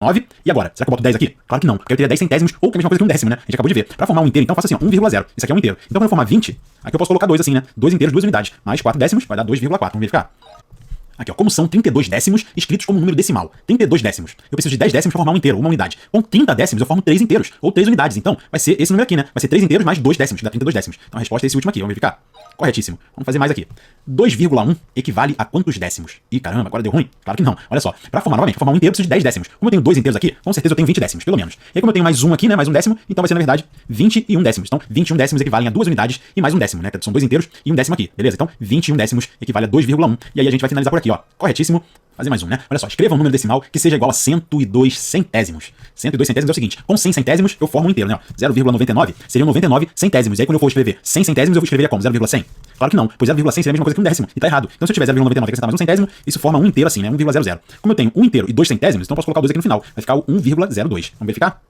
9. E agora? Será que eu boto 10 aqui? Claro que não, porque eu teria 10 centésimos, ou que é a mesma coisa que um décimo, né? A gente acabou de ver. Pra formar um inteiro, então eu faço assim, ó, 1,0. Isso aqui é um inteiro. Então quando eu formar 20, aqui eu posso colocar 2 assim, né? 2 inteiros, 2 unidades. Mais 4 décimos, vai dar 2,4. Vamos verificar. Aqui, ó, como são 32 décimos escritos como número decimal. 32 décimos. Eu preciso de 10 décimos para formar um inteiro, uma unidade. Com 30 décimos eu formo 3 inteiros, ou 3 unidades. Então, vai ser esse número aqui, né? Vai ser 3 inteiros mais 2 décimos, que dá 32 décimos. Então a resposta é esse último aqui, vamos verificar. Corretíssimo. Vamos fazer mais aqui. 2,1 equivale a quantos décimos? Ih, caramba, agora deu ruim? Claro que não. Olha só. Para formar novamente, pra formar um inteiro, eu preciso de 10 décimos. Como eu tenho 2 inteiros aqui, com certeza eu tenho 20 décimos, pelo menos. E aí, como eu tenho mais um aqui, né? Mais um décimo, então vai ser, na verdade, 21 décimos. Então, 21 décimos equivalem a 2 unidades e mais um décimo, né? São 2 inteiros e um décimo aqui, beleza? Então, 21 décimos equivale a 2,1. E aí a gente vai finalizar por aqui, ó. Corretíssimo. Fazer mais um, né? Olha só, escreva um número decimal que seja igual a 102 centésimos. 102 centésimos é o seguinte, com 100 centésimos eu formo um inteiro, né? 0,99 seriam 99 centésimos. E aí quando eu for escrever 100 centésimos, eu vou escrever como? 0,100? Claro que não, pois 0,100 seria a mesma coisa que um décimo, e tá errado. Então se eu tiver 0,99 e acrescentar mais um centésimo, isso forma um inteiro assim, né? 1,00. Como eu tenho um inteiro e 2 centésimos, então eu posso colocar o 2 aqui no final. Vai ficar o 1,02. Vamos verificar?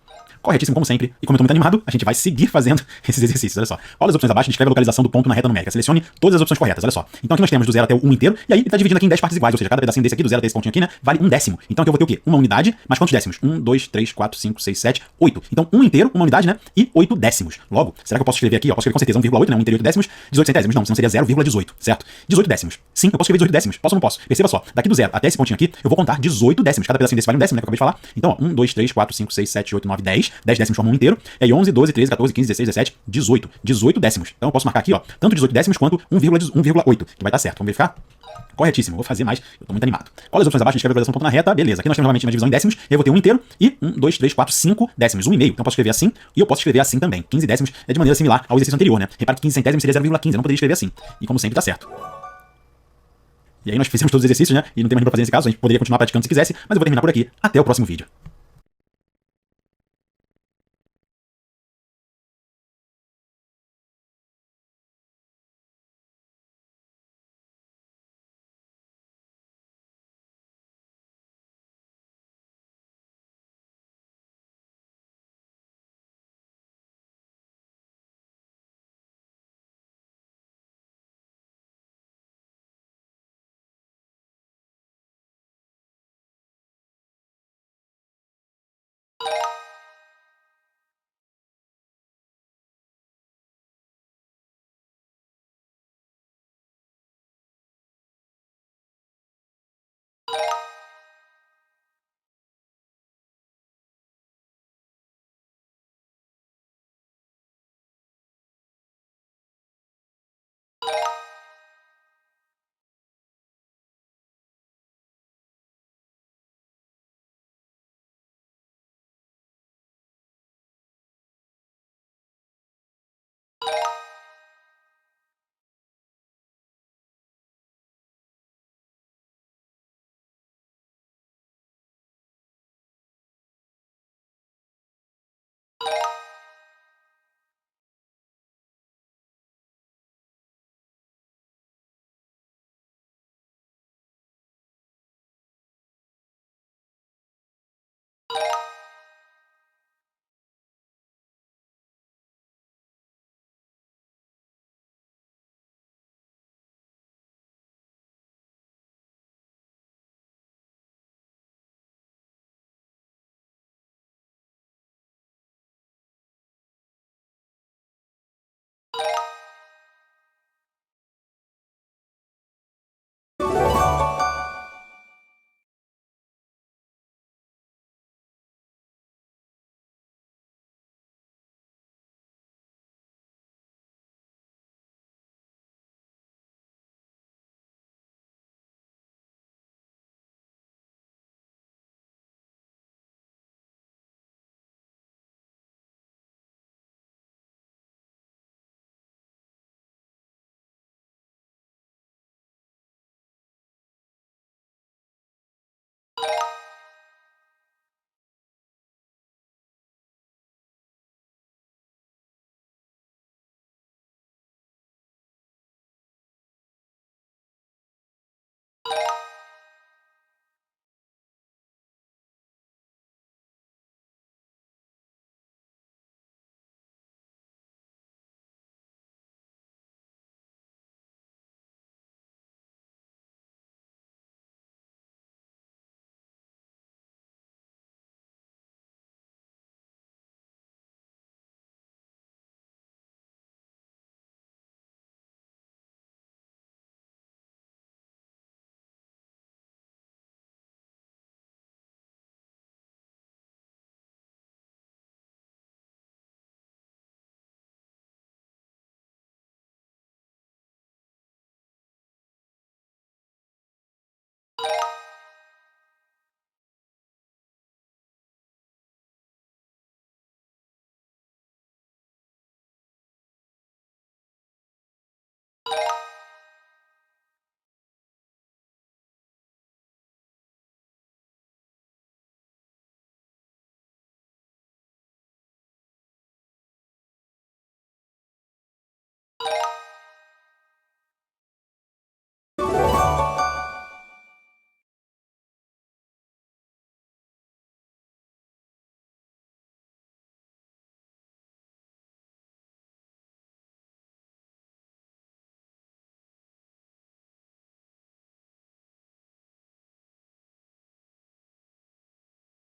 Corretíssimo, como sempre. E como eu tô muito animado, a gente vai seguir fazendo esses exercícios. Olha só. Olha as opções abaixo, descreve a localização do ponto na reta numérica. Selecione todas as opções corretas. Olha só. Então aqui nós temos do 0 até o 1 inteiro, e aí ele tá dividindo aqui em 10 partes iguais, ou seja, cada pedacinho desse aqui, do 0 até esse pontinho aqui, né, vale um décimo. Então aqui eu vou ter o quê? Uma unidade, mas quantos décimos? 1, 2, 3, 4, 5, 6, 7, 8. Então um inteiro, uma unidade, né, e 8 décimos. Logo, será que eu posso escrever aqui? Eu posso escrever com certeza 1,8, né, 1 inteiro e 8 décimos, 18 centésimos. Não, senão seria 0,18, certo? 18 décimos. Sim, eu posso escrever 18 décimos. Posso ou não posso? Perceba só. Daqui do 0 até esse pontinho aqui, eu vou contar 18 décimos. Cada pedacinho desse vale um décimo, né, que eu acabei de falar. Então, ó, 1, 2, 3, 4, 5, 6, 7, 8, 9, 10. 10 décimos formam um inteiro. E aí 11, 12, 13, 14, 15, 16, 17, 18. 18 décimos. Então eu posso marcar aqui, ó, tanto 18 décimos quanto 1,8, que vai estar certo. Vamos verificar? Corretíssimo, vou fazer mais, eu tô muito animado. Olha as opções abaixo, escreve a localização do ponto na reta, beleza. Aqui nós temos novamente uma divisão em décimos, e eu vou ter um inteiro e 1, 2, 3, 4, 5 décimos, 1,5. Então eu posso escrever assim, e eu posso escrever assim também. 15 décimos é de maneira similar ao exercício anterior, né? Repara que 15 centésimos seria 0,15, eu não poderia escrever assim. E como sempre tá certo. E aí nós fizemos todos os exercícios, né? E não tem mais nada pra fazer nesse caso, a gente poderia continuar praticando se quisesse, mas eu vou terminar por aqui. Até o próximo vídeo.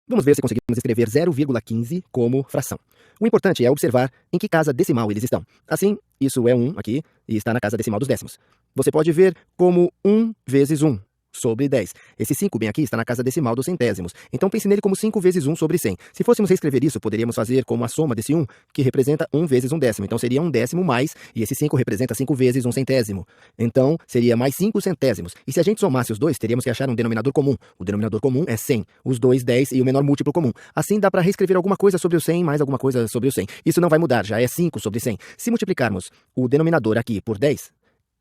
Vamos ver se conseguimos escrever 0,15 como fração. O importante é observar em que casa decimal eles estão. Assim, isso é 1 aqui e está na casa decimal dos décimos. Você pode ver como 1 vezes 1 sobre 10. Esse 5 bem aqui está na casa decimal dos centésimos. Então pense nele como 5 vezes 1 sobre 100. Se fôssemos reescrever isso, poderíamos fazer como a soma desse 1, que representa 1 vezes 1 décimo. Então seria 1 décimo mais, e esse 5 representa 5 vezes 1 centésimo. Então seria mais 5 centésimos. E se a gente somasse os dois, teríamos que achar um denominador comum. O denominador comum é 100. Os dois, 10 e o menor múltiplo comum. Assim dá para reescrever alguma coisa sobre o 100 mais alguma coisa sobre o 100. Isso não vai mudar, já é 5 sobre 100. Se multiplicarmos o denominador aqui por 10,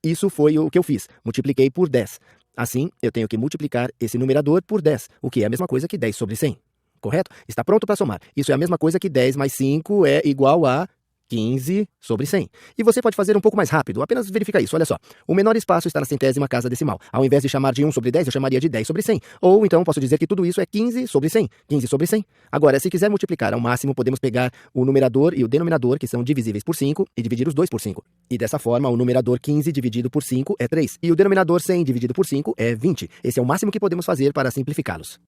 isso foi o que eu fiz. Multipliquei por 10. Assim, eu tenho que multiplicar esse numerador por 10, o que é a mesma coisa que 10 sobre 100. Correto? Está pronto para somar. Isso é a mesma coisa que 10 mais 5 é igual a 15 sobre 100. E você pode fazer um pouco mais rápido, apenas verifica isso, olha só. O menor espaço está na centésima casa decimal. Ao invés de chamar de 1 sobre 10, eu chamaria de 10 sobre 100. Ou então posso dizer que tudo isso é 15 sobre 100. 15 sobre 100. Agora, se quiser multiplicar ao máximo, podemos pegar o numerador e o denominador, que são divisíveis por 5, e dividir os dois por 5. E dessa forma, o numerador 15 dividido por 5 é 3. E o denominador 100 dividido por 5 é 20. Esse é o máximo que podemos fazer para simplificá-los.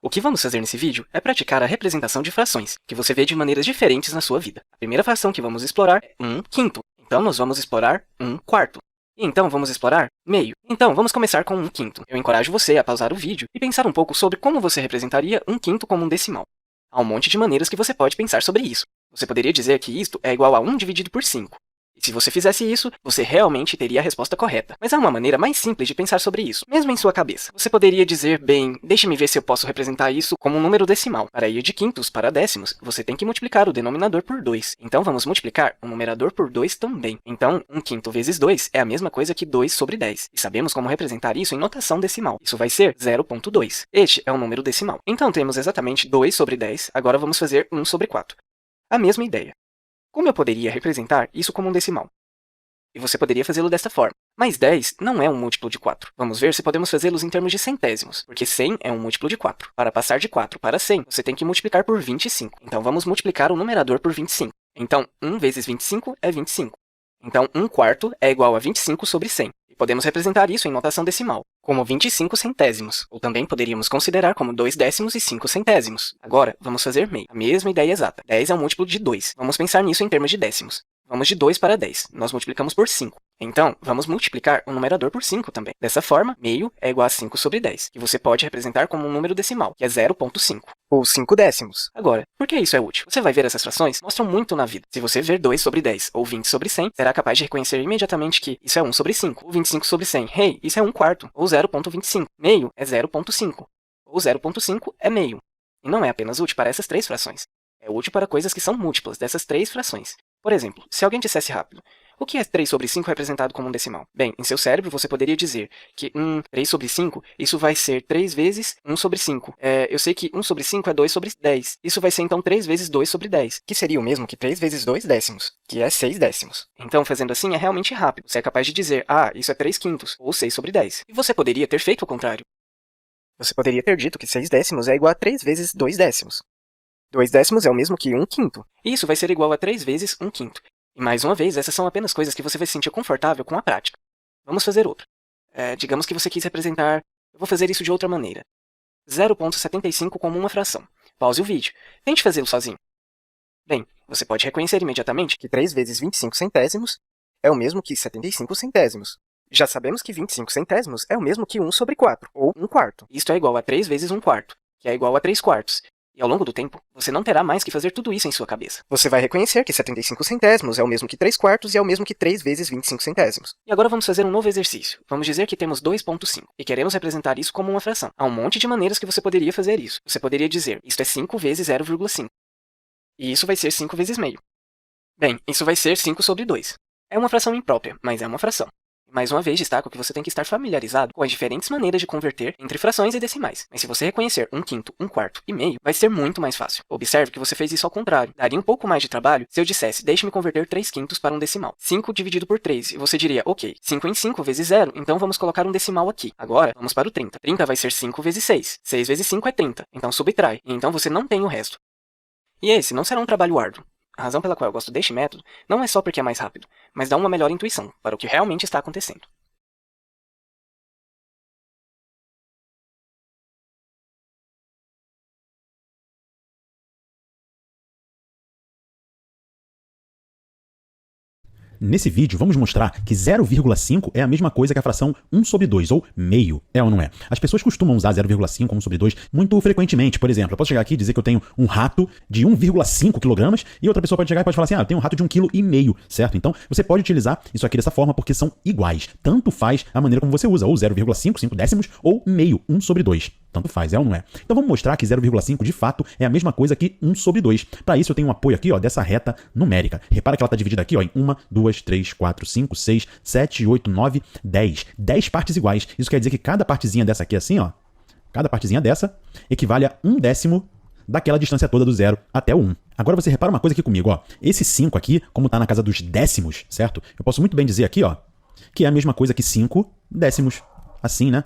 O que vamos fazer nesse vídeo é praticar a representação de frações, que você vê de maneiras diferentes na sua vida. A primeira fração que vamos explorar é 1/5. Então, nós vamos explorar 1/4. E então, vamos explorar meio. Então, vamos começar com 1/5. Eu encorajo você a pausar o vídeo e pensar um pouco sobre como você representaria 1/5 como um decimal. Há um monte de maneiras que você pode pensar sobre isso. Você poderia dizer que isto é igual a 1 dividido por 5. E se você fizesse isso, você realmente teria a resposta correta. Mas há uma maneira mais simples de pensar sobre isso, mesmo em sua cabeça. Você poderia dizer, bem, deixe-me ver se eu posso representar isso como um número decimal. Para ir de quintos para décimos, você tem que multiplicar o denominador por 2. Então vamos multiplicar o numerador por 2 também. Então, 1/5 vezes 2 é a mesma coisa que 2 sobre 10. E sabemos como representar isso em notação decimal. Isso vai ser 0,2. Este é um número decimal. Então temos exatamente 2 sobre 10, agora vamos fazer 1 sobre 4. A mesma ideia. Como eu poderia representar isso como um decimal? E você poderia fazê-lo desta forma. Mas 10 não é um múltiplo de 4. Vamos ver se podemos fazê-los em termos de centésimos, porque 100 é um múltiplo de 4. Para passar de 4 para 100, você tem que multiplicar por 25. Então vamos multiplicar o numerador por 25. Então 1 vezes 25 é 25. Então 1/4 é igual a 25 sobre 100. E podemos representar isso em notação decimal, como 25 centésimos. Ou também poderíamos considerar como 2 décimos e 5 centésimos. Agora, vamos fazer meio. A mesma ideia exata. 10 é um múltiplo de 2. Vamos pensar nisso em termos de décimos. Vamos de 2 para 10. Nós multiplicamos por 5. Então, vamos multiplicar o numerador por 5 também. Dessa forma, meio é igual a 5 sobre 10, que você pode representar como um número decimal, que é 0,5, ou 5 décimos. Agora, por que isso é útil? Você vai ver essas frações mostram muito na vida. Se você ver 2 sobre 10 ou 20 sobre 100, será capaz de reconhecer imediatamente que isso é 1 sobre 5, ou 25 sobre 100. Hey, isso é 1/4, ou 0,25. Meio é 0,5, ou 0,5 é meio. E não é apenas útil para essas três frações. É útil para coisas que são múltiplas dessas três frações. Por exemplo, se alguém dissesse rápido, o que é 3 sobre 5 representado como um decimal? Bem, em seu cérebro você poderia dizer que 3 sobre 5, isso vai ser 3 vezes 1 sobre 5. Eu sei que 1 sobre 5 é 2 sobre 10. Isso vai ser então 3 vezes 2 sobre 10, que seria o mesmo que 3 vezes 2 décimos, que é 6 décimos. Então, fazendo assim, é realmente rápido. Você é capaz de dizer, isso é 3/5, ou 6 sobre 10. E você poderia ter feito o contrário. Você poderia ter dito que 6 décimos é igual a 3 vezes 2 décimos. 2 décimos é o mesmo que 1/5. E isso vai ser igual a 3 vezes 1/5. E mais uma vez, essas são apenas coisas que você vai se sentir confortável com a prática. Vamos fazer outra. Digamos que você quis representar... Eu vou fazer isso de outra maneira. 0,75 como uma fração. Pause o vídeo. Tente fazê-lo sozinho. Bem, você pode reconhecer imediatamente que 3 vezes 25 centésimos é o mesmo que 75 centésimos. Já sabemos que 25 centésimos é o mesmo que 1 sobre 4, ou 1/4. Isto é igual a 3 vezes 1/4, que é igual a 3/4. E ao longo do tempo, você não terá mais que fazer tudo isso em sua cabeça. Você vai reconhecer que 75 centésimos é o mesmo que 3/4 e é o mesmo que 3 vezes 25 centésimos. E agora vamos fazer um novo exercício. Vamos dizer que temos 2,5 e queremos representar isso como uma fração. Há um monte de maneiras que você poderia fazer isso. Você poderia dizer, isto é 5 vezes 0,5. E isso vai ser 5 vezes meio. Bem, isso vai ser 5 sobre 2. É uma fração imprópria, mas é uma fração. Mais uma vez, destaco que você tem que estar familiarizado com as diferentes maneiras de converter entre frações e decimais. Mas se você reconhecer 1/5, 1/4 e meio, vai ser muito mais fácil. Observe que você fez isso ao contrário. Daria um pouco mais de trabalho se eu dissesse, deixe-me converter 3/5 para um decimal. 5 dividido por 3, e você diria, ok, 5 em 5 vezes 0, então vamos colocar um decimal aqui. Agora, vamos para o 30. 30 vai ser 5 vezes 6. 6 vezes 5 é 30, então subtrai, e então você não tem o resto. E esse não será um trabalho árduo. A razão pela qual eu gosto deste método não é só porque é mais rápido, mas dá uma melhor intuição para o que realmente está acontecendo. Nesse vídeo, vamos mostrar que 0,5 é a mesma coisa que a fração 1 sobre 2, ou meio, é ou não é? As pessoas costumam usar 0,5, 1 sobre 2 muito frequentemente. Por exemplo, eu posso chegar aqui e dizer que eu tenho um rato de 1,5 kg e outra pessoa pode chegar e pode falar assim, eu tenho um rato de 1,5 kg, certo? Então, você pode utilizar isso aqui dessa forma porque são iguais. Tanto faz a maneira como você usa, ou 0,5, 5 décimos, ou meio, 1 sobre 2. Tanto faz, é ou não é? Então vamos mostrar que 0,5 de fato é a mesma coisa que 1 sobre 2. Para isso eu tenho um apoio aqui dessa reta numérica. Repara que ela está dividida aqui em 1, 2, 3, 4, 5, 6, 7, 8, 9, 10. 10 partes iguais. Isso quer dizer que cada partezinha dessa aqui assim, cada partezinha dessa equivale a 1/10 daquela distância toda do 0 até o 1. Agora você repara uma coisa aqui comigo, Esse 5 aqui, como está na casa dos décimos, certo? Eu posso muito bem dizer aqui, que é a mesma coisa que 5 décimos. Assim, né?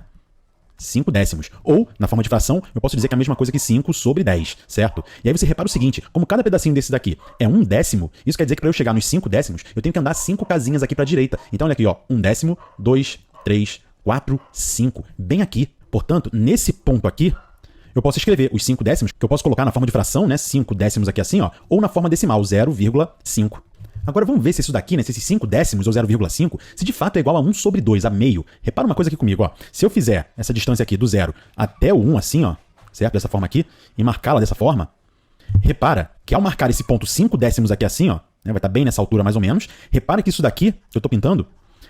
5 décimos. Ou, na forma de fração, eu posso dizer que é a mesma coisa que 5 sobre 10, certo? E aí você repara o seguinte, como cada pedacinho desse daqui é 1 décimo, isso quer dizer que para eu chegar nos 5 décimos, eu tenho que andar 5 casinhas aqui para a direita. Então olha aqui, 1 décimo, 2, 3, 4, 5, bem aqui. Portanto, nesse ponto aqui, eu posso escrever os 5 décimos, que eu posso colocar na forma de fração, né? 5 décimos aqui assim, ó, ou na forma decimal, 0,5. Agora vamos ver se isso daqui, né, se esses 5 décimos ou 0,5, se de fato é igual a 1 sobre 2, a meio. Repara uma coisa aqui comigo, ó. Se eu fizer essa distância aqui do 0 até o 1 assim, ó, certo? Dessa forma aqui, e marcá-la dessa forma, repara que ao marcar esse ponto 5 décimos aqui assim, ó, né, vai estar bem nessa altura mais ou menos, repara que isso daqui, que eu estou pintando,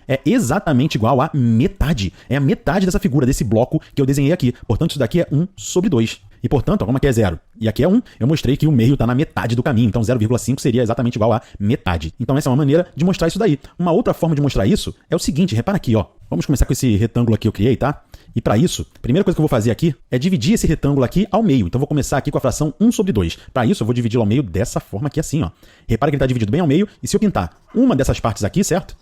é exatamente igual a metade. É a metade dessa figura, desse bloco que eu desenhei aqui. Portanto, isso daqui é 1 sobre 2. E, portanto, ó, como aqui é 0 e aqui é 1, eu mostrei que o meio está na metade do caminho. Então, 0,5 seria exatamente igual a metade. Então, essa é uma maneira de mostrar isso daí. Uma outra forma de mostrar isso é o seguinte, repara aqui, ó. Vamos começar com esse retângulo aqui que eu criei, tá? E para isso, a primeira coisa que eu vou fazer aqui é dividir esse retângulo aqui ao meio. Então, eu vou começar aqui com a fração 1 sobre 2. Para isso, eu vou dividi-lo ao meio dessa forma aqui assim, ó. Repara que ele está dividido bem ao meio. E se eu pintar uma dessas partes aqui, certo?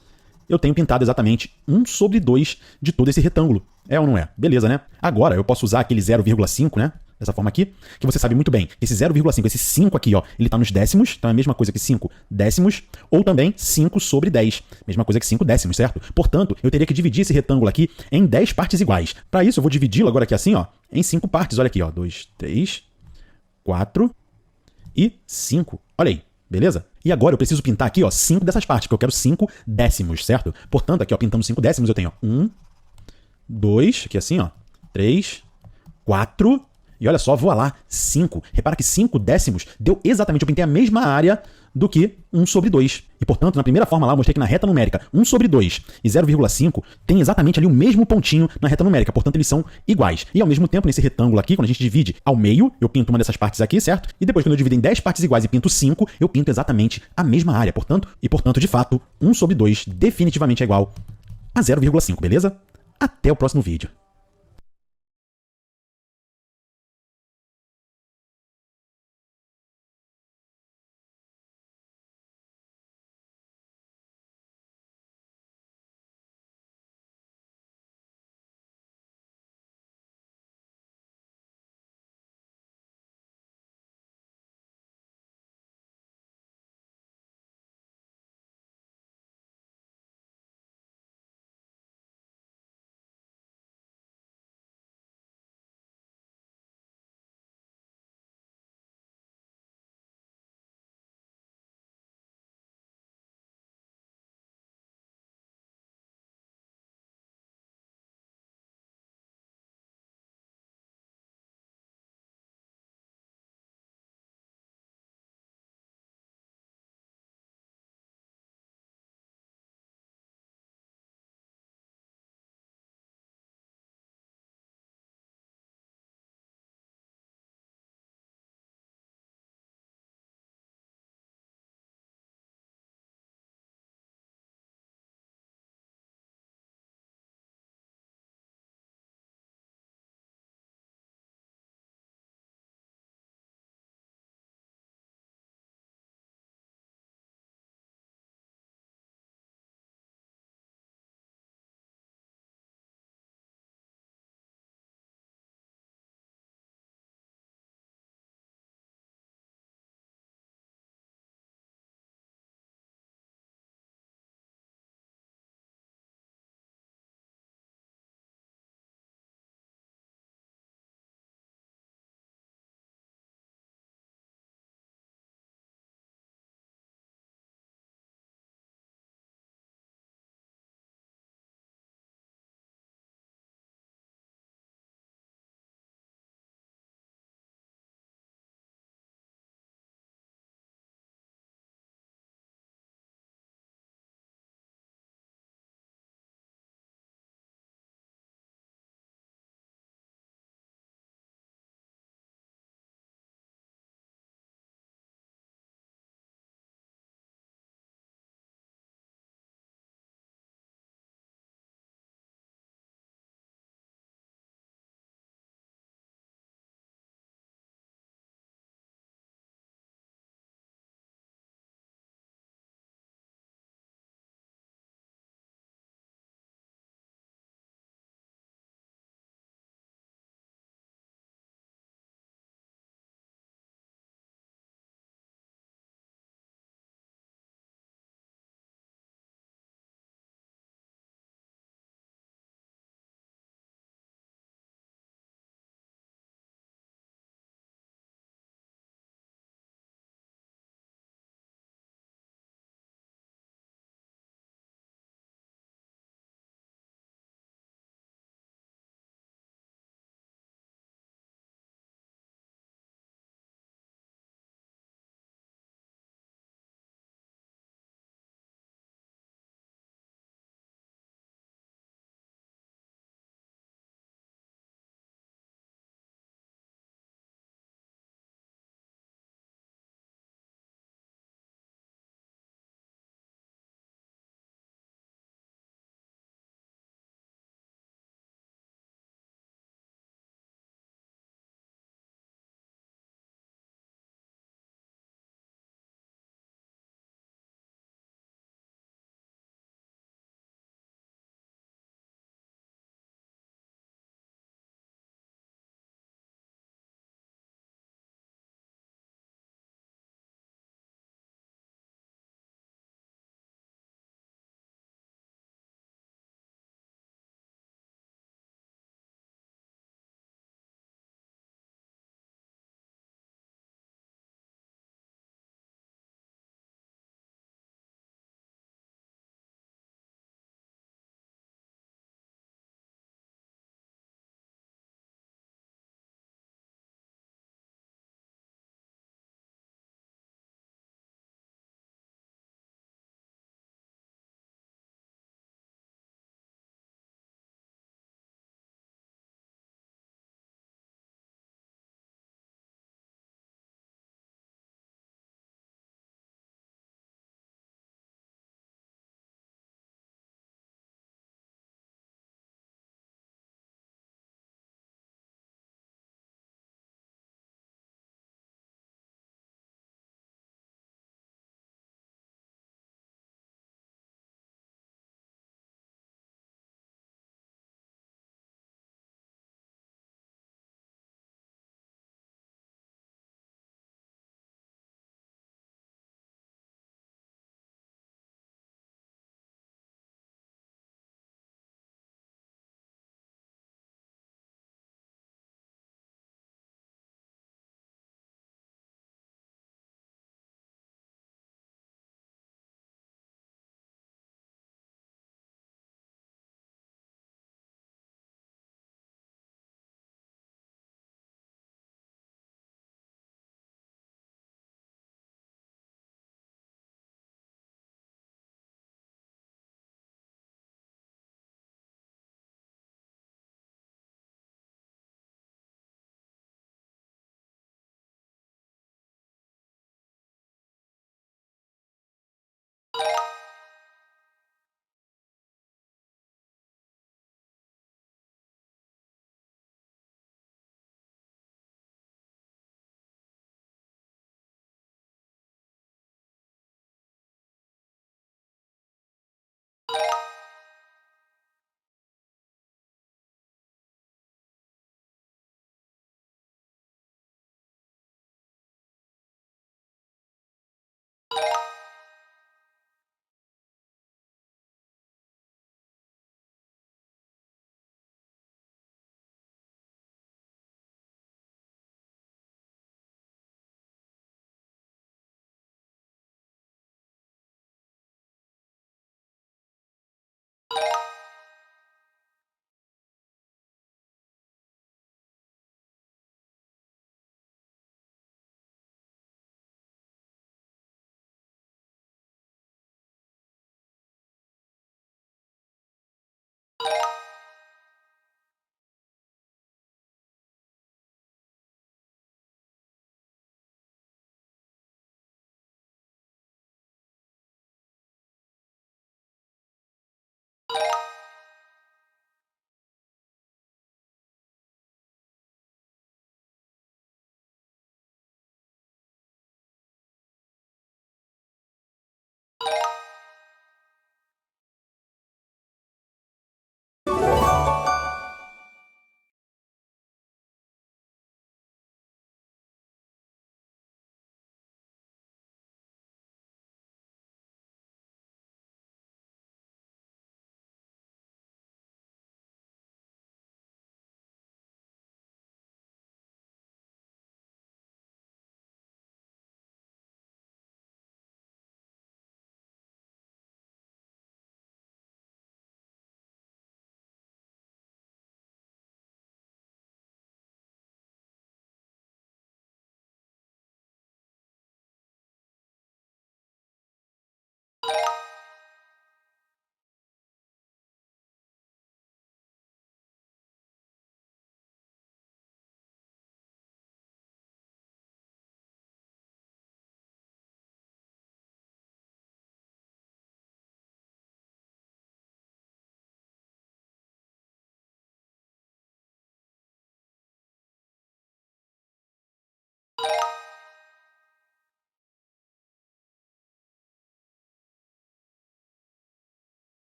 Eu tenho pintado exatamente 1 sobre 2 de todo esse retângulo. É ou não é? Beleza, né? Agora, eu posso usar aquele 0,5, né? Dessa forma aqui, que você sabe muito bem. Esse 0,5, esse 5 aqui, ó, ele tá nos décimos, então é a mesma coisa que 5 décimos, ou também 5 sobre 10. Mesma coisa que 5 décimos, certo? Portanto, eu teria que dividir esse retângulo aqui em 10 partes iguais. Para isso, eu vou dividi-lo agora aqui assim, ó, em 5 partes. Olha aqui, ó, 2, 3, 4 e 5. Olha aí. Beleza? E agora eu preciso pintar aqui, ó, 5 dessas partes, porque eu quero 5 décimos, certo? Portanto, aqui, ó, pintando 5 décimos, eu tenho, ó, 1, 2, aqui assim, ó, 3, 4, e olha só, voa lá, 5. Repara que 5 décimos deu exatamente, eu pintei a mesma área do que 1 sobre 2. E, portanto, na primeira forma lá, eu mostrei que na reta numérica 1 sobre 2 e 0,5 tem exatamente ali o mesmo pontinho na reta numérica, portanto, eles são iguais. E, ao mesmo tempo, nesse retângulo aqui, quando a gente divide ao meio, eu pinto uma dessas partes aqui, certo? E depois, quando eu divido em 10 partes iguais e pinto 5, eu pinto exatamente a mesma área. Portanto, de fato, 1 sobre 2 definitivamente é igual a 0,5, beleza? Até o próximo vídeo.